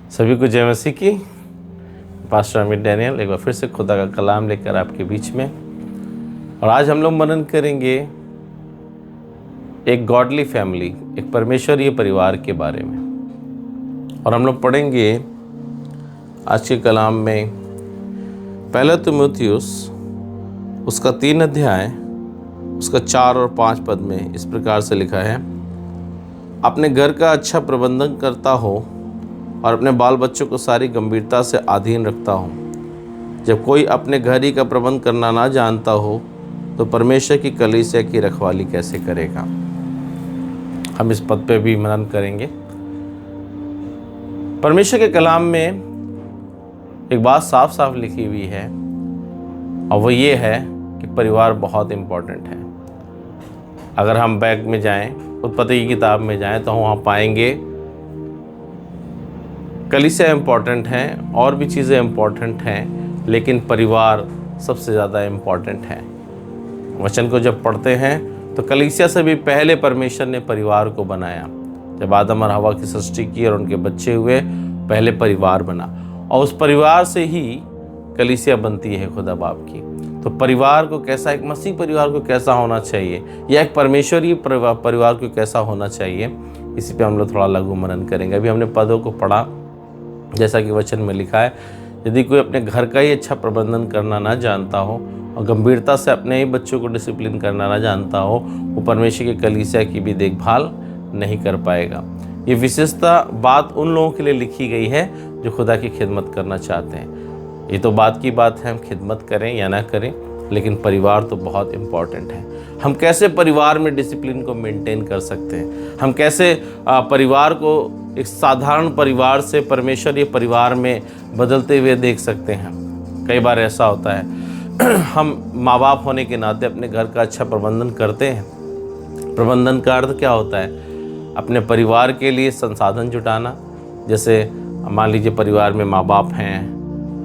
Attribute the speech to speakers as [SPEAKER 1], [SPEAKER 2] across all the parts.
[SPEAKER 1] सभी को जय मसीह की। पास्टर अमित डैनियल एक बार फिर से खुदा का कलाम लेकर आपके बीच में, और आज हम लोग मनन करेंगे एक गॉडली फैमिली, एक परमेश्वरीय परिवार के बारे में। और हम लोग पढ़ेंगे आज के कलाम में पहला तीमुथियुस उसका 3 अध्याय उसका 4 और 5 पद में इस प्रकार से लिखा है, अपने घर का अच्छा प्रबंधन करता हो और अपने बाल बच्चों को सारी गंभीरता से अधीन रखता हूँ। जब कोई अपने घर ही का प्रबंध करना ना जानता हो तो परमेश्वर की कलीसिया की रखवाली कैसे करेगा। हम इस पद पे भी मनन करेंगे। परमेश्वर के कलाम में एक बात साफ साफ लिखी हुई है, और वो ये है कि परिवार बहुत इम्पोर्टेंट है। अगर हम बैग में जाएं, उत्पत्ति की किताब में जाएं, तो हम वहाँ पाएंगे कलीसिया इम्पॉर्टेंट है और भी चीज़ें इम्पॉर्टेंट हैं, लेकिन परिवार सबसे ज़्यादा इम्पॉर्टेंट है। वचन को जब पढ़ते हैं तो कलीसिया से भी पहले परमेश्वर ने परिवार को बनाया। जब आदम और हवा की सृष्टि की और उनके बच्चे हुए, पहले परिवार बना, और उस परिवार से ही कलीसिया बनती है खुदा बाप की। तो परिवार को कैसा, एक मसीह परिवार को कैसा होना चाहिए, या एक परमेश्वरीय परिवार को कैसा होना चाहिए, इसी पे हम लोग थोड़ा लघु मनन करेंगे। अभी हमने पदों को पढ़ा, जैसा कि वचन में लिखा है, यदि कोई अपने घर का ही अच्छा प्रबंधन करना ना जानता हो और गंभीरता से अपने ही बच्चों को डिसिप्लिन करना ना जानता हो, वो परमेश्वर की कलीसिया की भी देखभाल नहीं कर पाएगा। ये विशेषता बात उन लोगों के लिए लिखी गई है जो खुदा की खिदमत करना चाहते हैं। ये तो बात की बात है, हम खिदमत करें या ना करें, लेकिन परिवार तो बहुत इम्पॉर्टेंट है। हम कैसे परिवार में डिसिप्लिन को मेंटेन कर सकते हैं, हम कैसे परिवार को एक साधारण परिवार से परमेश्वरीय परिवार में बदलते हुए देख सकते हैं। कई बार ऐसा होता है हम माँ बाप होने के नाते अपने घर का अच्छा प्रबंधन करते हैं। प्रबंधन का अर्थ क्या होता है? अपने परिवार के लिए संसाधन जुटाना। जैसे मान लीजिए परिवार में माँ बाप हैं,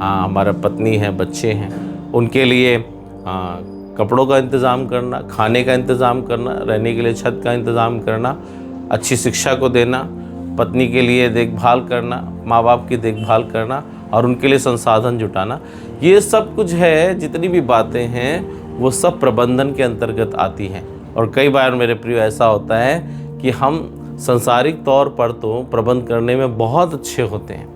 [SPEAKER 1] हमारा पत्नी है, बच्चे हैं, उनके लिए कपड़ों का इंतज़ाम करना, खाने का इंतज़ाम करना, रहने के लिए छत का इंतज़ाम करना, अच्छी शिक्षा को देना, पत्नी के लिए देखभाल करना, माँ बाप की देखभाल करना और उनके लिए संसाधन जुटाना। ये सब कुछ है, जितनी भी बातें हैं वो सब प्रबंधन के अंतर्गत आती हैं। और कई बार मेरे प्रिय ऐसा होता है कि हम सांसारिक तौर पर तो प्रबंध करने में बहुत अच्छे होते हैं,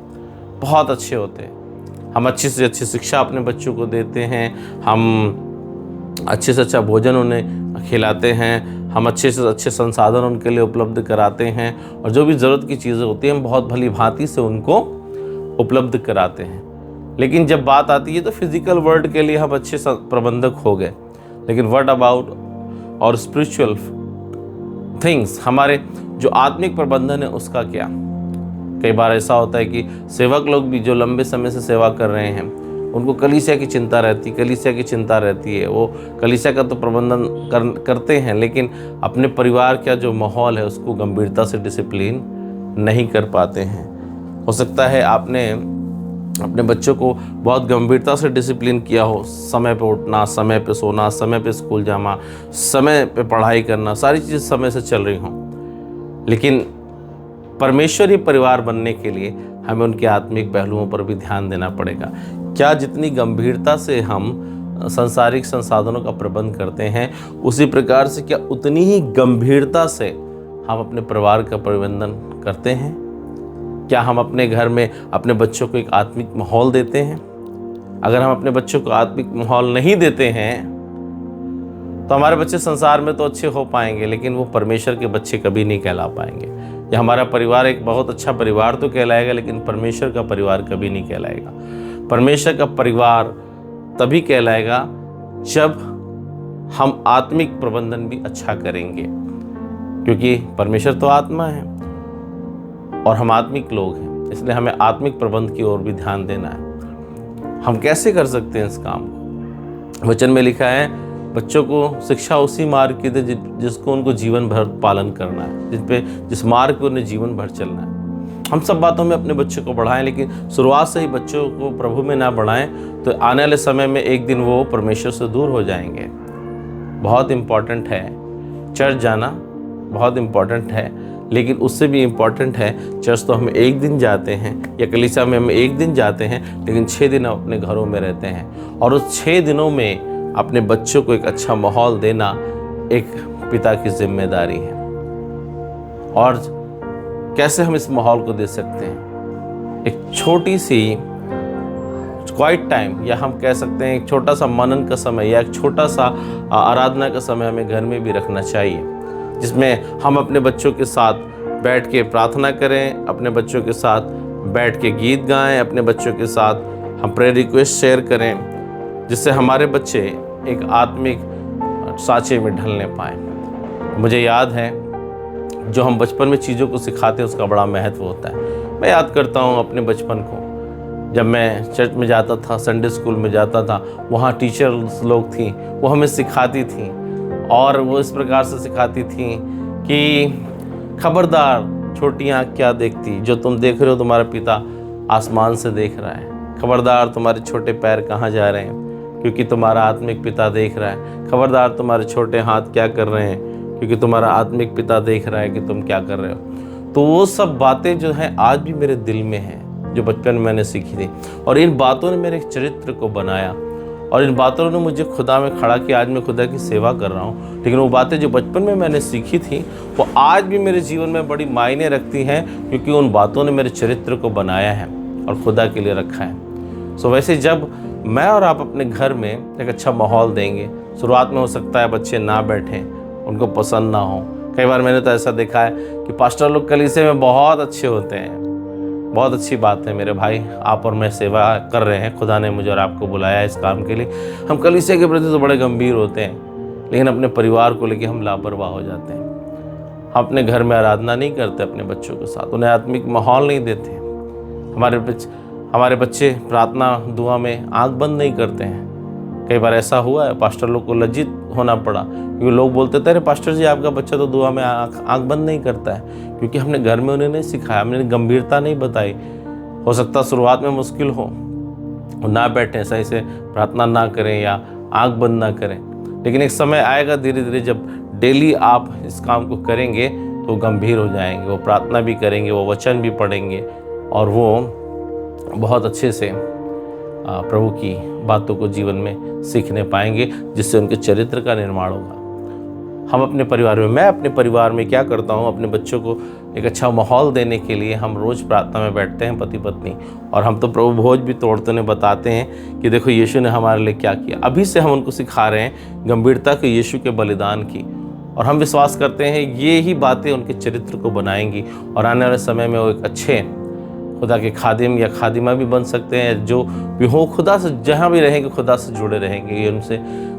[SPEAKER 1] बहुत अच्छे होते हैं। हम अच्छी से अच्छी शिक्षा अपने बच्चों को देते हैं, हम अच्छे से अच्छा भोजन उन्हें खिलाते हैं, हम अच्छे से अच्छे संसाधन उनके लिए उपलब्ध कराते हैं, और जो भी ज़रूरत की चीज़ें होती हैं हम बहुत भली भांति से उनको उपलब्ध कराते हैं। लेकिन जब बात आती है तो फिज़िकल वर्ल्ड के लिए हम अच्छे प्रबंधक हो गए, लेकिन व्हाट अबाउट और स्पिरिचुअल थिंग्स, हमारे जो आत्मिक प्रबंधन है उसका क्या? कई बार ऐसा होता है कि सेवक लोग भी जो लंबे समय से सेवा कर रहे हैं, उनको कलीसिया की चिंता रहती, कलीसिया की चिंता रहती है। वो कलीसिया का तो प्रबंधन करते हैं, लेकिन अपने परिवार का जो माहौल है उसको गंभीरता से डिसिप्लिन नहीं कर पाते हैं। हो सकता है आपने अपने बच्चों को बहुत गंभीरता से डिसिप्लिन किया हो, समय पे उठना, समय पे सोना, समय पे स्कूल जाना, समय पे पढ़ाई करना, सारी चीज़ समय से चल रही हों, लेकिन परमेश्वरीय परिवार बनने के लिए हमें उनके आत्मिक पहलुओं पर भी ध्यान देना पड़ेगा। क्या जितनी गंभीरता से हम सांसारिक संसाधनों का प्रबंध करते हैं, उसी प्रकार से क्या उतनी ही गंभीरता से हम अपने परिवार का प्रबंधन करते हैं? क्या हम अपने घर में अपने बच्चों को एक आत्मिक माहौल देते हैं? अगर हम अपने बच्चों को आत्मिक माहौल नहीं देते हैं तो हमारे बच्चे संसार में तो अच्छे हो पाएंगे, लेकिन वो परमेश्वर के बच्चे कभी नहीं कहला पाएंगे। या हमारा परिवार एक बहुत अच्छा परिवार तो कहलाएगा, लेकिन परमेश्वर का परिवार कभी नहीं कहलाएगा। परमेश्वर का परिवार तभी कहलाएगा जब हम आत्मिक प्रबंधन भी अच्छा करेंगे, क्योंकि परमेश्वर तो आत्मा है और हम आत्मिक लोग हैं, इसलिए हमें आत्मिक प्रबंध की ओर भी ध्यान देना है। हम कैसे कर सकते हैं इस काम को? वचन में लिखा है, बच्चों को शिक्षा उसी मार्ग की दे जिसको उनको जीवन भर पालन करना है, जिस मार्ग पर उन्हें जीवन भर चलना है। हम सब बातों में अपने बच्चों को बढ़ाएं, लेकिन शुरुआत से ही बच्चों को प्रभु में ना बढ़ाएं तो आने वाले समय में एक दिन वो परमेश्वर से दूर हो जाएंगे। बहुत इम्पॉर्टेंट है चर्च जाना, बहुत इम्पॉर्टेंट है, लेकिन उससे भी इम्पॉर्टेंट है, चर्च तो हम एक दिन जाते हैं या कलीसिया में हम एक दिन जाते हैं, लेकिन 6 दिन हम अपने घरों में रहते हैं। और उस 6 दिनों में अपने बच्चों को एक अच्छा माहौल देना एक पिता की जिम्मेदारी है। और कैसे हम इस माहौल को दे सकते हैं? एक छोटी सी क्वाइट टाइम, या हम कह सकते हैं एक छोटा सा मनन का समय या एक छोटा सा आराधना का समय हमें घर में भी रखना चाहिए, जिसमें हम अपने बच्चों के साथ बैठ के प्रार्थना करें, अपने बच्चों के साथ बैठ के गीत गाएं, अपने बच्चों के साथ हम प्रेयर रिक्वेस्ट शेयर करें, जिससे हमारे बच्चे एक आत्मिक सांचे में ढलने पाएँ। मुझे याद है, जो हम बचपन में चीज़ों को सिखाते हैं उसका बड़ा महत्व होता है। मैं याद करता हूँ अपने बचपन को, जब मैं चर्च में जाता था, संडे स्कूल में जाता था, वहाँ टीचर्स लोग थी, वो हमें सिखाती थी, और वो इस प्रकार से सिखाती थी कि खबरदार छोटी आँख क्या देखती, जो तुम देख रहे हो तुम्हारा पिता आसमान से देख रहा है। खबरदार तुम्हारे छोटे पैर कहाँ जा रहे हैं, क्योंकि तुम्हारा आत्मिक पिता देख रहा है। खबरदार तुम्हारे छोटे हाथ क्या कर रहे हैं, क्योंकि तुम्हारा आत्मिक पिता देख रहा है कि तुम क्या कर रहे हो। तो वो सब बातें जो हैं आज भी मेरे दिल में हैं, जो बचपन में मैंने सीखी थी, और इन बातों ने मेरे चरित्र को बनाया, और इन बातों ने मुझे खुदा में खड़ा किया। आज मैं खुदा की सेवा कर रहा हूँ, लेकिन वो बातें जो बचपन में मैंने सीखी थी वो आज भी मेरे जीवन में बड़ी मायने रखती हैं, क्योंकि उन बातों ने मेरे चरित्र को बनाया है और खुदा के लिए रखा है। सो वैसे जब मैं और आप अपने घर में एक अच्छा माहौल देंगे, शुरुआत में हो सकता है बच्चे ना बैठें, उनको पसंद ना हो। कई बार मैंने तो ऐसा देखा है कि पास्टर लोग कलीसिया में बहुत अच्छे होते हैं। बहुत अच्छी बात है मेरे भाई, आप और मैं सेवा कर रहे हैं, खुदा ने मुझे और आपको बुलाया इस काम के लिए। हम कलीसिया के प्रति तो बड़े गंभीर होते हैं, लेकिन अपने परिवार को लेकर हम लापरवाह हो जाते हैं। हम अपने घर में आराधना नहीं करते अपने बच्चों के साथ, उन्हें आत्मिक माहौल नहीं देते। हमारे बच्चे प्रार्थना दुआ में आँख बंद नहीं करते हैं। कई बार ऐसा हुआ है, पास्टर लोग को लज्जित होना पड़ा, क्योंकि लोग बोलते थे, अरे पास्टर जी आपका बच्चा तो दुआ में आँख बंद नहीं करता है, क्योंकि हमने घर में उन्हें नहीं सिखाया, हमने गंभीरता नहीं बताई। हो सकता शुरुआत में मुश्किल हो, ना बैठें, सही से प्रार्थना ना करें या आँख बंद ना करें, लेकिन एक समय आएगा धीरे धीरे जब डेली आप इस काम को करेंगे तो गंभीर हो जाएंगे। वो प्रार्थना भी करेंगे, वो वचन भी पढ़ेंगे, और वो बहुत अच्छे से प्रभु की बातों को जीवन में सीखने पाएंगे, जिससे उनके चरित्र का निर्माण होगा। हम अपने परिवार में, मैं अपने परिवार में क्या करता हूँ, अपने बच्चों को एक अच्छा माहौल देने के लिए हम रोज़ प्रार्थना में बैठते हैं पति पत्नी, और हम तो प्रभु भोज भी तोड़ते उन्हें बताते हैं कि देखो यीशु ने हमारे लिए क्या किया। अभी से हम उनको सिखा रहे हैं गंभीरता के यीशु के बलिदान की, और हम विश्वास करते हैं ये ही बातें उनके चरित्र को बनाएंगी, और आने वाले समय में वो एक अच्छे खुदा के खादिम या खादिमा भी बन सकते हैं, जो भी हो खुदा से जहाँ भी रहेंगे खुदा से जुड़े रहेंगे। ये उनसे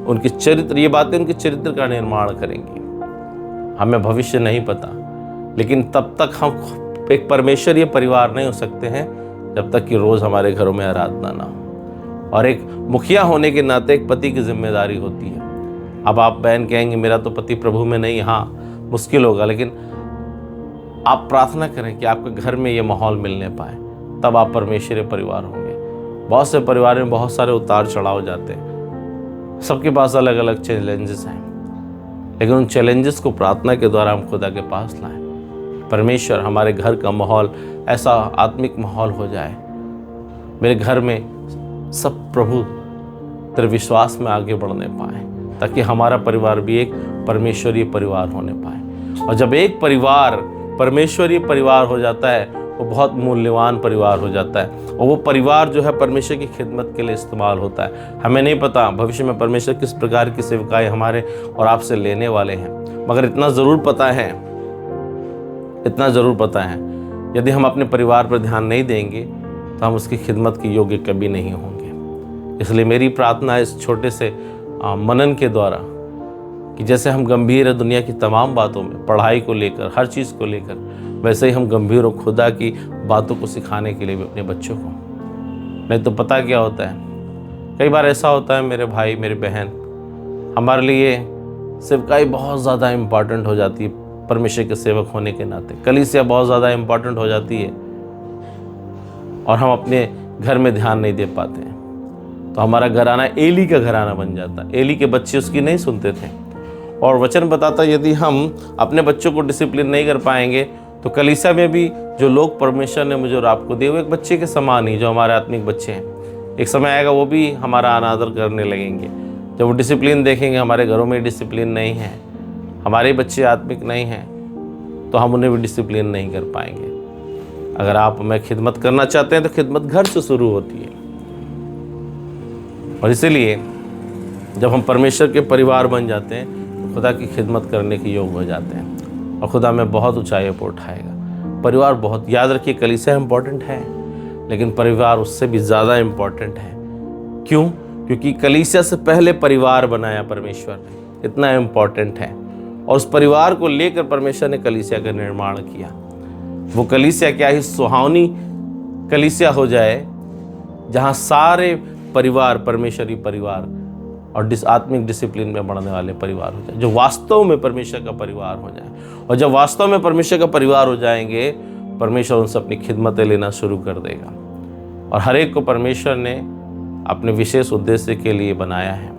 [SPEAKER 1] उनके चरित्र, ये बातें उनके चरित्र का निर्माण करेंगी। हमें भविष्य नहीं पता, लेकिन तब तक हम एक परमेश्वरीय परिवार नहीं हो सकते हैं जब तक कि रोज़ हमारे घरों में आराधना ना हो। और एक मुखिया होने के नाते एक पति की जिम्मेदारी होती है। अब आप बहन कहेंगे मेरा तो पति प्रभु में नहीं, हाँ मुश्किल होगा, लेकिन आप प्रार्थना करें कि आपके घर में ये माहौल मिलने पाए, तब आप परमेश्वरीय परिवार होंगे। बहुत से परिवार में बहुत सारे उतार चढ़ाव जाते हैं, सबके पास अलग अलग चैलेंजेस हैं, लेकिन उन चैलेंजेस को प्रार्थना के द्वारा हम खुदा के पास लाएं। परमेश्वर हमारे घर का माहौल ऐसा आत्मिक माहौल हो जाए, मेरे घर में सब प्रभु तेरे विश्वास में आगे बढ़ने पाए, ताकि हमारा परिवार भी एक परमेश्वरीय परिवार होने पाए। और जब एक परिवार परमेश्वरीय परिवार हो जाता है, वो बहुत मूल्यवान परिवार हो जाता है, और वो परिवार जो है परमेश्वर की खिदमत के लिए इस्तेमाल होता है। हमें नहीं पता भविष्य में परमेश्वर किस प्रकार की सेवकाएं हमारे और आपसे लेने वाले हैं, मगर इतना ज़रूर पता है यदि हम अपने परिवार पर ध्यान नहीं देंगे तो हम उसकी खिदमत के योग्य कभी नहीं होंगे। इसलिए मेरी प्रार्थना इस छोटे से मनन के द्वारा कि जैसे हम गंभीर है दुनिया की तमाम बातों में, पढ़ाई को लेकर, हर चीज़ को लेकर, वैसे ही हम गंभीर हो खुदा की बातों को सिखाने के लिए भी अपने बच्चों को। नहीं तो पता क्या होता है, कई बार ऐसा होता है मेरे भाई मेरे बहन, हमारे लिए सेवकाई बहुत ज़्यादा इम्पॉर्टेंट हो जाती है परमेश्वर के सेवक होने के नाते, कलीसिया बहुत ज़्यादा इम्पॉर्टेंट हो जाती है, और हम अपने घर में ध्यान नहीं दे पाते हैं, तो हमारा घराना एली का घराना बन जाता है। एली के बच्चे उसकी नहीं सुनते थे, और वचन बताता यदि हम अपने बच्चों को डिसिप्लिन नहीं कर पाएंगे तो कलीसिया में भी जो लोग परमेश्वर ने मुझे और आपको दिए वो एक बच्चे के समान ही, जो हमारे आत्मिक बच्चे हैं, एक समय आएगा वो भी हमारा अनादर करने लगेंगे। जब वो डिसिप्लिन देखेंगे हमारे घरों में डिसिप्लिन नहीं है, हमारे बच्चे आत्मिक नहीं हैं, तो हम उन्हें भी डिसिप्लिन नहीं कर पाएंगे। अगर आप में खिदमत करना चाहते हैं तो खिदमत घर से शुरू होती है। और इसीलिए जब हम परमेश्वर के परिवार बन जाते हैं तो खुदा की खिदमत करने के योग्य हो जाते हैं और खुदा में बहुत ऊंचाइयों पर उठाएगा। परिवार बहुत, याद रखिए, कलीसिया इम्पॉर्टेंट है लेकिन परिवार उससे भी ज़्यादा इम्पॉर्टेंट है। क्यों? क्योंकि कलीसिया से पहले परिवार बनाया परमेश्वर ने, इतना इम्पॉर्टेंट है। और उस परिवार को लेकर परमेश्वर ने कलीसिया का निर्माण किया। वो कलीसिया क्या ही सुहावनी कलीसिया हो जाए जहाँ सारे परिवार परमेश्वरी परिवार और आत्मिक डिसिप्लिन में बढ़ने वाले परिवार हो जाए, जो वास्तव में परमेश्वर का परिवार हो जाए। और जब वास्तव में परमेश्वर का परिवार हो जाएंगे, परमेश्वर उनसे अपनी खिदमतें लेना शुरू कर देगा। और हर एक को परमेश्वर ने अपने विशेष उद्देश्य के लिए बनाया है।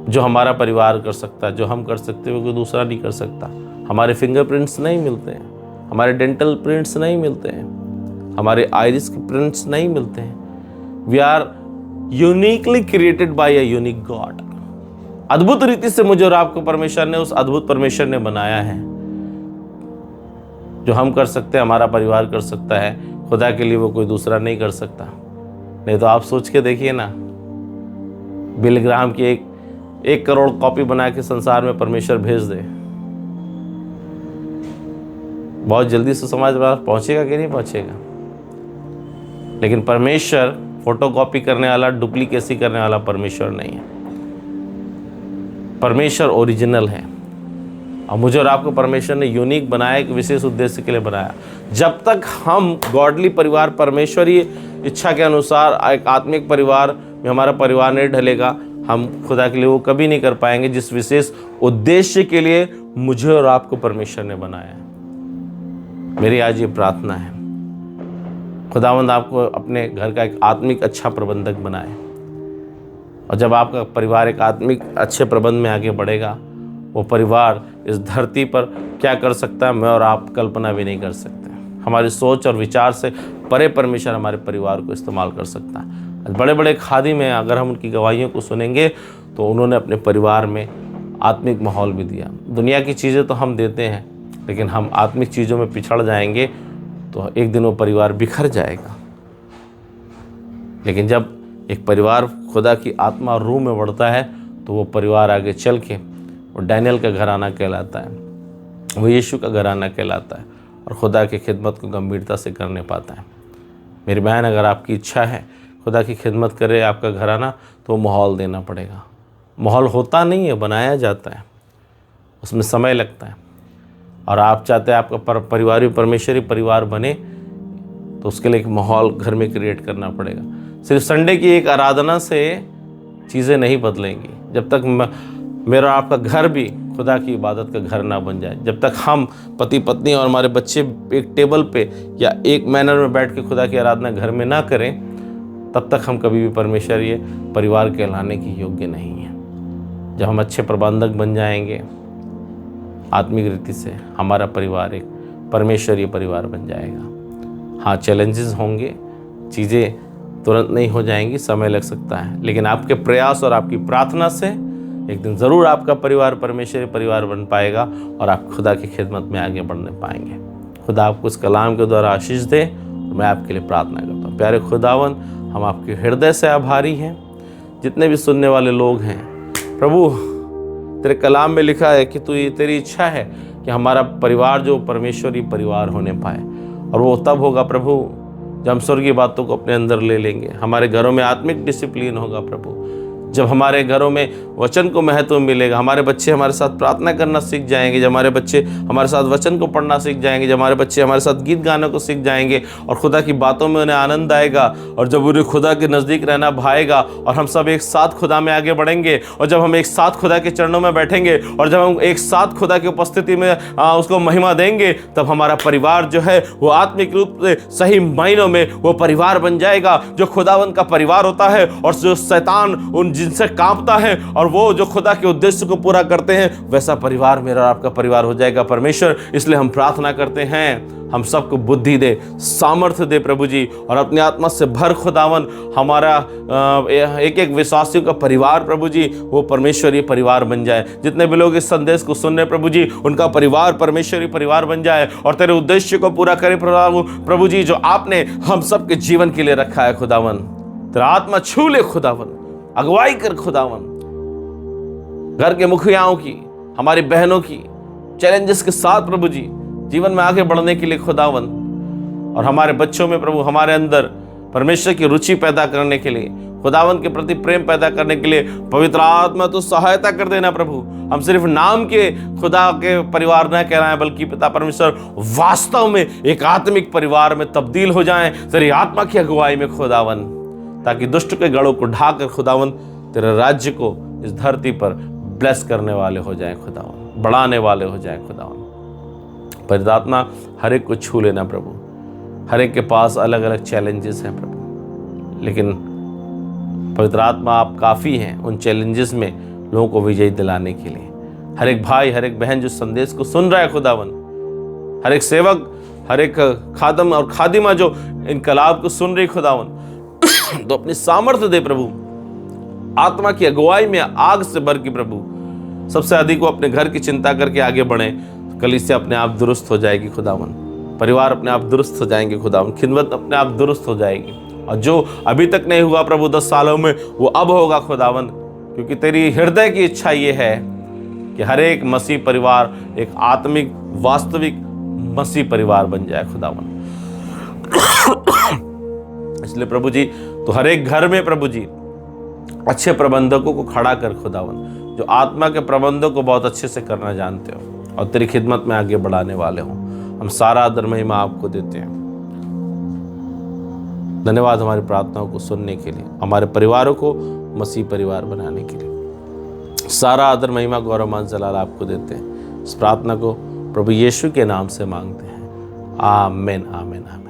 [SPEAKER 1] जो हमारा परिवार कर सकता है, जो हम कर सकते हैं, वो कोई दूसरा नहीं कर सकता। हमारे फिंगरप्रिंट्स नहीं मिलते हैं, हमारे डेंटल प्रिंट्स नहीं मिलते हैं, हमारे आइरिस के प्रिंट्स नहीं मिलते हैं। We are uniquely created by a unique God. अद्भुत रीति से मुझे और आपको परमेश्वर ने, उस अद्भुत परमेश्वर ने बनाया है। जो हम कर सकते हैं, हमारा परिवार कर सकता है, खुदा के लिए वो कोई दूसरा नहीं कर सकता। नहीं तो आप सोच के देखिए ना, बिल ग्राहम की एक करोड़ कॉपी बना के संसार में परमेश्वर भेज दे, बहुत जल्दी से समाज में पहुंचेगा कि नहीं पहुंचेगा? लेकिन परमेश्वर फोटोकॉपी करने वाला, डुप्लीकेसी करने वाला परमेश्वर नहीं है। परमेश्वर ओरिजिनल है। और मुझे और आपको परमेश्वर ने यूनिक बनाया, एक विशेष उद्देश्य के लिए बनाया। जब तक हम गॉडली परिवार, परमेश्वरी इच्छा के अनुसार एक आत्मिक परिवार में हमारा परिवार नहीं ढलेगा, हम खुदा के लिए वो कभी नहीं कर पाएंगे जिस विशेष उद्देश्य के लिए मुझे और आपको परमेश्वर ने बनाया है। मेरी आज ये प्रार्थना है, खुदावंद आपको अपने घर का एक आत्मिक अच्छा प्रबंधक बनाए। और जब आपका परिवार एक आत्मिक अच्छे प्रबंध में आगे बढ़ेगा, वो परिवार इस धरती पर क्या कर सकता है, मैं और आप कल्पना भी नहीं कर सकते। हमारी सोच और विचार से परे परमेश्वर हमारे परिवार को इस्तेमाल कर सकता है। बड़े बड़े खादी में अगर हम उनकी गवाहियों को सुनेंगे तो उन्होंने अपने परिवार में आत्मिक माहौल भी दिया। दुनिया की चीज़ें तो हम देते हैं, लेकिन हम आत्मिक चीज़ों में पिछड़ जाएंगे तो एक दिन वो परिवार बिखर जाएगा। लेकिन जब एक परिवार खुदा की आत्मा और रूह में बढ़ता है तो वो परिवार आगे चल के वो डैनियल का घराना कहलाता है, वो यीशु का घराना कहलाता है और खुदा की खिदमत को गंभीरता से करने पाता है। मेरी बहन, अगर आपकी इच्छा है खुदा की खिदमत करे आपका घराना, तो वो माहौल देना पड़ेगा। माहौल होता नहीं है, बनाया जाता है, उसमें समय लगता है। और आप चाहते हैं आपका परिवार परमेश्वरी परिवार बने, तो उसके लिए एक माहौल घर में क्रिएट करना पड़ेगा। सिर्फ संडे की एक आराधना से चीज़ें नहीं बदलेंगी। जब तक मेरा आपका घर भी खुदा की इबादत का घर ना बन जाए, जब तक हम पति पत्नी और हमारे बच्चे एक टेबल पे या एक मैनर में बैठ के खुदा की आराधना घर में ना करें, तब तक हम कभी भी परमेश्वरीय परिवार कहलाने की योग्य नहीं हैं। जब हम अच्छे प्रबंधक बन जाएंगे आत्मिक रीति से, हमारा परिवार एक परमेश्वरीय परिवार बन जाएगा। हाँ, चैलेंजेस होंगे, चीज़ें तुरंत नहीं हो जाएंगी, समय लग सकता है, लेकिन आपके प्रयास और आपकी प्रार्थना से एक दिन ज़रूर आपका परिवार परमेश्वरीय परिवार बन पाएगा और आप खुदा की खिदमत में आगे बढ़ने पाएंगे। खुदा आपको इस कलाम के द्वारा आशीष दे। मैं आपके लिए प्रार्थना करता हूँ। प्यारे खुदावन, हम आपके हृदय से आभारी हैं। जितने भी सुनने वाले लोग हैं प्रभु, तेरे कलाम में लिखा है कि तेरी इच्छा है कि हमारा परिवार जो परमेश्वरी परिवार होने पाए, और वो तब होगा प्रभु जब हम स्वर्गीय बातों को अपने अंदर ले लेंगे। हमारे घरों में आत्मिक डिसिप्लिन होगा प्रभु, जब हमारे घरों में वचन को महत्व मिलेगा। हमारे बच्चे हमारे साथ प्रार्थना करना सीख जाएंगे, जब हमारे बच्चे हमारे साथ वचन को पढ़ना सीख जाएंगे, जब हमारे बच्चे हमारे साथ गीत गाने को सीख जाएंगे और खुदा की बातों में उन्हें आनंद आएगा, और जब उन्हें खुदा के नज़दीक रहना भाएगा और हम सब एक साथ खुदा में आगे बढ़ेंगे, और जब हम एक साथ खुदा के चरणों में बैठेंगे और जब हम एक साथ खुदा की उपस्थिति में उसको महिमा देंगे, तब हमारा परिवार जो है वो आत्मिक रूप से सही मायनों में वो परिवार बन जाएगा जो खुदावंत का परिवार होता है। और जो शैतान उन जिनसे कांपता है और वो जो खुदा के उद्देश्य को पूरा करते हैं, वैसा परिवार मेरा और आपका परिवार हो जाएगा परमेश्वर। इसलिए हम प्रार्थना करते हैं, हम सबको बुद्धि दे, सामर्थ्य दे प्रभु जी, और अपनी आत्मा से भर खुदावन। हमारा एक एक विश्वासियों का परिवार प्रभु जी वो परमेश्वरीय परिवार बन जाए। जितने भी लोग इस संदेश को सुन रहे प्रभु जी, उनका परिवार परमेश्वरीय परिवार बन जाए और तेरे उद्देश्य को पूरा करे प्रभु जी, जो आपने हम सबके जीवन के लिए रखा है खुदावन। तेरा आत्मा छू ले खुदावन, अगुवाई कर खुदावन। घर के मुखियाओं की, हमारी बहनों की चैलेंजेस के साथ प्रभु जी जीवन में आगे बढ़ने के लिए खुदावन, और हमारे बच्चों में प्रभु हमारे अंदर परमेश्वर की रुचि पैदा करने के लिए, खुदावन के प्रति प्रेम पैदा करने के लिए पवित्र आत्मा तो सहायता कर देना प्रभु। हम सिर्फ नाम के खुदा के परिवार न कहलाएं, बल्कि पिता परमेश्वर वास्तव में एक आत्मिक परिवार में तब्दील हो जाएं तेरी आत्मा की अगुवाई में खुदावन, ताकि दुष्ट के गढ़ों को ढाकर खुदावन तेरे राज्य को इस धरती पर ब्लेस करने वाले हो जाएं खुदावन, बढ़ाने वाले हो जाएं खुदावन। पवित्र आत्मा हर एक को छू लेना प्रभु। हर एक के पास अलग अलग चैलेंजेस हैं प्रभु, लेकिन पवित्र आत्मा आप काफ़ी हैं उन चैलेंजेस में लोगों को विजयी दिलाने के लिए। हर एक भाई, हर एक बहन जो संदेश को सुन रहा है खुदावन, हर एक सेवक, हर एक खादम और खादिमा जो इनकलाब को सुन रही खुदावन, तो अपनी सामर्थ्य दे प्रभु, आत्मा की अगुवाई में आग से भर की प्रभु। सबसे अधिक वो अपने घर की चिंता करके आगे बढ़े, कलीसिया अपने आप दुरुस्त हो जाएगी खुदावन, परिवार अपने आप दुरुस्त हो जाएंगे खुदावन, खिदमत अपने आप दुरुस्त हो जाएगी, और जो अभी तक नहीं हुआ प्रभु 10 सालों में वो अब होगा खुदावन, क्योंकि तेरी हृदय की इच्छा ये है कि हर एक मसीह परिवार एक आत्मिक वास्तविक मसीह परिवार बन जाए खुदावन। इसलिए प्रभु जी तो हर एक घर में प्रभु जी अच्छे प्रबंधकों को खड़ा कर खुदावन, जो आत्मा के प्रबंधों को बहुत अच्छे से करना जानते हो और तेरी खिदमत में आगे बढ़ाने वाले हो। हम सारा आदर महिमा आपको देते हैं। धन्यवाद हमारी प्रार्थनाओं को सुनने के लिए, हमारे परिवारों को मसीह परिवार बनाने के लिए। सारा आदर महिमा गौरव मान जलाल आपको देते हैं। इस प्रार्थना को प्रभु यीशु के नाम से मांगते हैं। आमीन आमीन आमीन।